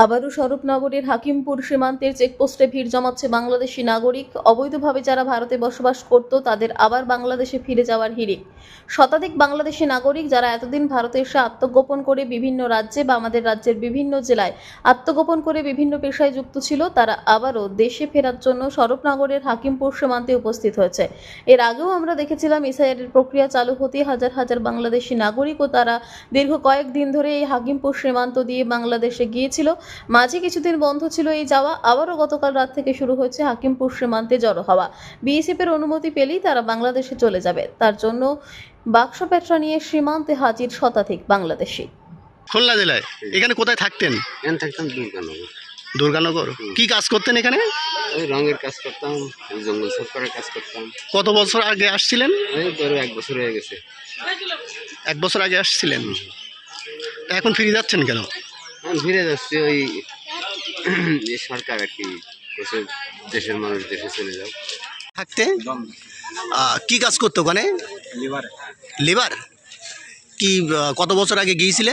আবারও স্বরূপনগরের হাকিমপুর সীমান্তের চেকপোস্টে ভিড় জমাচ্ছে বাংলাদেশি নাগরিক। অবৈধভাবে যারা ভারতে বসবাস করত তাদের আবার বাংলাদেশে ফিরে যাওয়ার হিড়িক। শতাধিক বাংলাদেশি নাগরিক যারা এতদিন ভারতে এসে আত্মগোপন করে বিভিন্ন রাজ্যে বা আমাদের রাজ্যের বিভিন্ন জেলায় আত্মগোপন করে বিভিন্ন পেশায় যুক্ত ছিল, তারা আবারও দেশে ফেরার জন্য স্বরূপনগরের হাকিমপুর সীমান্তে উপস্থিত হয়েছে। এর আগেও আমরা দেখেছিলাম এসআইআরের প্রক্রিয়া চালু হতে হাজার হাজার বাংলাদেশি নাগরিক ও তারা দীর্ঘ কয়েকদিন ধরে এই হাকিমপুর সীমান্ত দিয়ে বাংলাদেশে গিয়েছিল। মাঝে কিছুদিন বন্ধ ছিল এই যাওয়া, আবারও গতকাল রাত থেকে শুরু হয়েছে হাকিমপুর সীমান্তে জড়ো হওয়া। বিএসএফ এর অনুমতি পেলেই তারা বাংলাদেশে চলে যাবে। তার জন্য বাক্স পেট্রা নিয়ে সীমান্তে হাজির শতাধিক বাংলাদেশি। খুলনা জেলায় এখানে কোথায় থাকতেন? এখানে থাকতাম দুর্গানগর। দুর্গানগর। কি কাজ করতেন এখানে? ওই রঙের কাজ করতাম, ওই জঙ্গল সরকারের কাজ করতাম। কত বছর আগে আসছিলেন? এই ধরো 1 বছর হয়ে গেছে। 1 বছর আগে আসছিলেন, এখন ফিরে যাচ্ছেন কেন? আমি ফিরে যাচ্ছি, ওই এই সরকার আর কি বলছে দেশের মানুষ দেশে চলে যাও। থাকতে কি কাজ করতো ওখানে? লিভার। লেবার। কি কত বছর আগে গিয়েছিলে?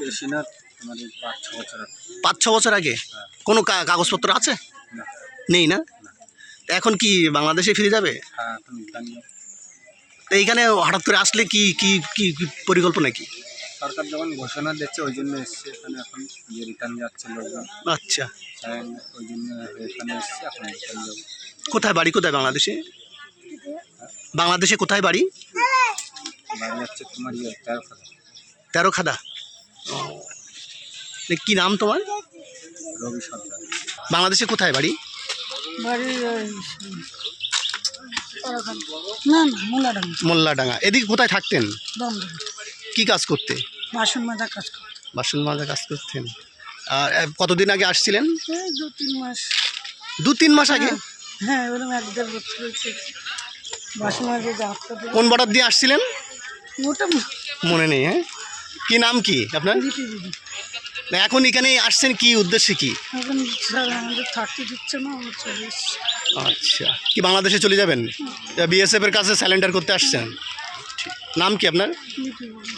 বেশি না, মানে 5-6 বছর। 5-6 বছর আগে। কোনো কাগজপত্র আছে? নেই না? এখন কি বাংলাদেশে ফিরে যাবে? হ্যাঁ, তুমি জানিও। তো এইখানে হঠাৎ করে আসলে কি কি কি কি পরিকল্পনা কি? সরকার যখন ঘোষণা দিচ্ছে ওই জন্য এসছে এখানে, এখন যে রিটার্ন যাচ্ছে লোকজন, আচ্ছা, ওই জন্য এখানে এসছে, এখন রিটার্ন যাবো। কোথায় বাড়ি? কোথায় বাংলাদেশে? বাংলাদেশে কোথায় বাড়ি? বাড়ি যাচ্ছে তোমার 13 তেরোখাদা। কি নাম তোমার? রবি সরকার। বাংলাদেশে কোথায় বাড়ি? না না, মোলাডাঙ্গা। মোল্লাডাঙ্গা। এদিকে কোথায় থাকতেন? দমদম। কি কাজ করতে? বাসন মাজা কাজ করতে। বাসন মাজা কাজ করতেন। আর কতদিন আগে আসছিলেন? এই 2-3 মাস। 2-3 মাস আগে? হ্যাঁ, ওরকম 1-1.5 বছর হয়েছে। বাসন মাজা যা করতে। কোন বর্ডার দিয়ে আসছিলেন? ওটা মনে নেই। হ্যাঁ, কি নাম কি আপনার? দিতে দিদি। এখন এখানে আসছেন কি উদ্দেশ্যে? কি এখন স্যার আমাদের থাকতে দিচ্ছে না, আমরা চলে এসেছি। আচ্ছা, কি বাংলাদেশে চলে যাবেন? বিএসএফ এর কাছে স্যালেন্ডার করতে আসছেন? নাম কি আপনার? দিতে দিদি।